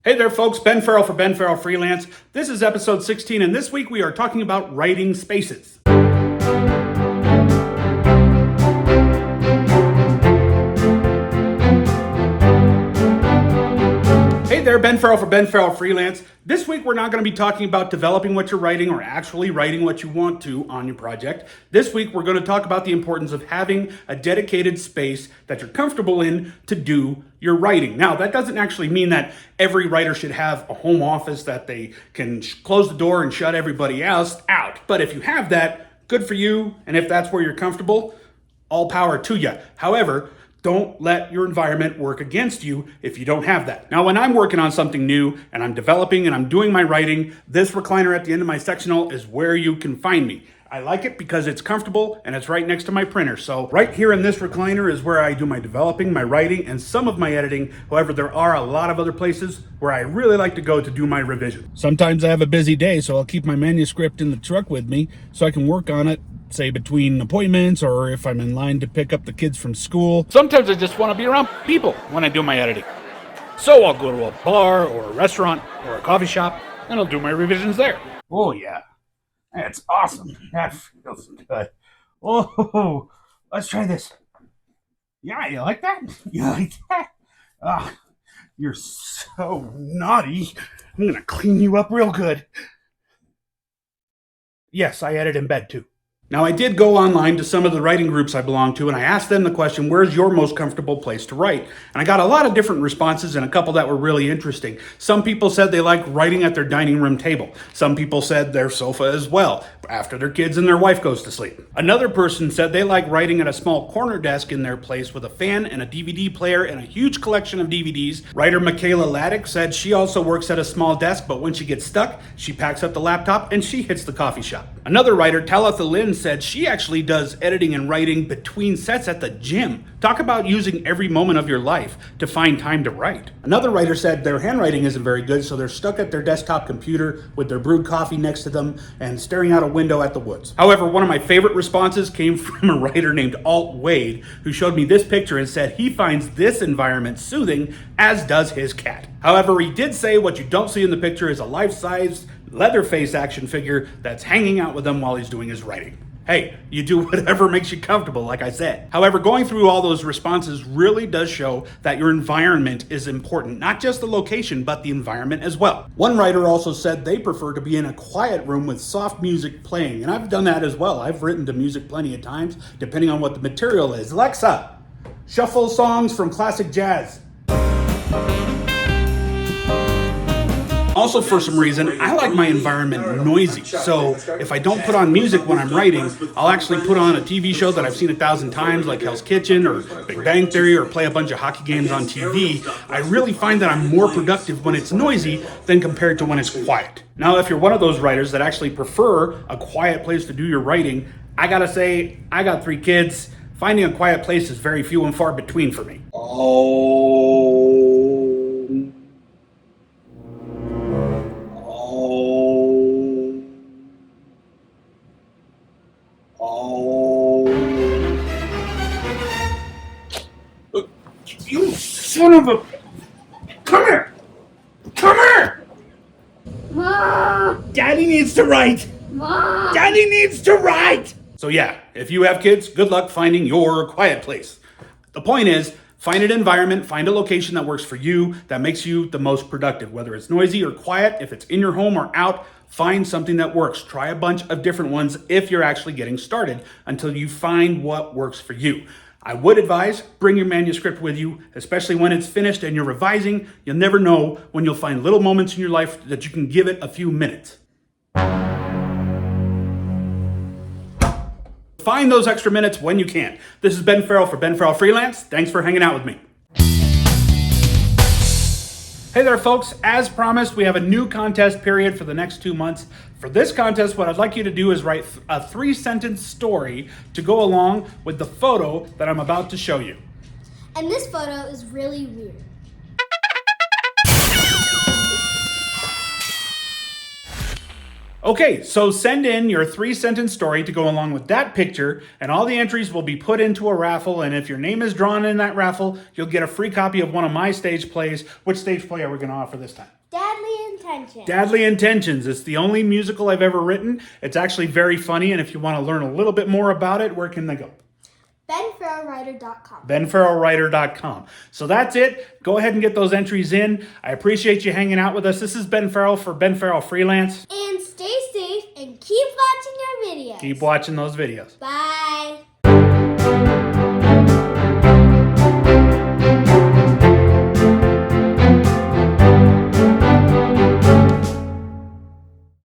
Hey there, folks. Ben Farrell for Ben Farrell Freelance. This is episode 16, and this week we are talking about writing spaces. Hey there, Ben Farrell for Ben Farrell Freelance. This week we're not going to be talking about developing what you're writing or actually writing what you want to on your project. This week we're going to talk about the importance of having a dedicated space that you're comfortable in to do your writing. Now, that doesn't actually mean that every writer should have a home office that they can close the door and shut everybody else out. But if you have that, good for you. And if that's where you're comfortable, all power to you. However, don't let your environment work against you if you don't have that. Now, when I'm working on something new and I'm developing and I'm doing my writing, this recliner at the end of my sectional is where you can find me. I like it because it's comfortable and it's right next to my printer. So right here in this recliner is where I do my developing, my writing, and some of my editing. However, there are a lot of other places where I really like to go to do my revision. Sometimes I have a busy day, so I'll keep my manuscript in the truck with me so I can work on it, say between appointments or if I'm in line to pick up the kids from school. Sometimes I just want to be around people when I do my editing. So I'll go to a bar or a restaurant or a coffee shop and I'll do my revisions there. Oh yeah, that's awesome. That feels good. Oh, let's try this. Yeah, you like that? You like that? Ah, you're so naughty. I'm gonna clean you up real good. Yes, I edit in bed too. Now, I did go online to some of the writing groups I belong to, and I asked them the question, where's your most comfortable place to write? And I got a lot of different responses and a couple that were really interesting. Some people said they like writing at their dining room table. Some people said their sofa as well, after their kids and their wife goes to sleep. Another person said they like writing at a small corner desk in their place with a fan and a DVD player and a huge collection of DVDs. Writer Michaela Laddick said she also works at a small desk, but when she gets stuck, she packs up the laptop and she hits the coffee shop. Another writer, Talitha Lynn, said she actually does editing and writing between sets at the gym. Talk about using every moment of your life to find time to write. Another writer said their handwriting isn't very good, so they're stuck at their desktop computer with their brewed coffee next to them and staring out a window at the woods. However, one of my favorite responses came from a writer named Alt Wade, who showed me this picture and said he finds this environment soothing, as does his cat. However, he did say what you don't see in the picture is a life-size Leatherface action figure that's hanging out with him while he's doing his writing. Hey, you do whatever makes you comfortable, like I said. However, going through all those responses really does show that your environment is important, not just the location, but the environment as well. One writer also said they prefer to be in a quiet room with soft music playing, and I've done that as well. I've written to music plenty of times, depending on what the material is. Alexa, shuffle songs from classic jazz. Also, for some reason, I like my environment noisy. So if I don't put on music when I'm writing, I'll actually put on a TV show that I've seen 1,000 times, like Hell's Kitchen or Big Bang Theory, or play a bunch of hockey games on TV. I really find that I'm more productive when it's noisy than compared to when it's quiet. Now, if you're one of those writers that actually prefer a quiet place to do your writing, I gotta say, I got 3 kids. Finding a quiet place is very few and far between for me. You son of a... Come here! Come here! Mom! Daddy needs to write! Mom! Daddy needs to write! So yeah, if you have kids, good luck finding your quiet place. The point is, find an environment, find a location that works for you, that makes you the most productive. Whether it's noisy or quiet, if it's in your home or out, find something that works. Try a bunch of different ones if you're actually getting started until you find what works for you. I would advise bring your manuscript with you, especially when it's finished and you're revising. You'll never know when you'll find little moments in your life that you can give it a few minutes. Find those extra minutes when you can. This is Ben Farrell for Ben Farrell Freelance. Thanks for hanging out with me. Hey there, folks. As promised, we have a new contest period for the next 2 months. For this contest, what I'd like you to do is write a 3-sentence story to go along with the photo that I'm about to show you. And this photo is really weird. Okay, so send in your 3-sentence story to go along with that picture, and all the entries will be put into a raffle. And if your name is drawn in that raffle, you'll get a free copy of one of my stage plays. Which stage play are we going to offer this time? Deadly Intention. Deadly Intentions. It's the only musical I've ever written. It's actually very funny, and if you want to learn a little bit more about it, where can they go? BennFarrellWriter.com. BennFarrellWriter.com. So that's it. Go ahead and get those entries in. I appreciate you hanging out with us. This is Ben Farrell for Ben Farrell Freelance. And stay safe and keep watching our videos. Keep watching those videos. Bye.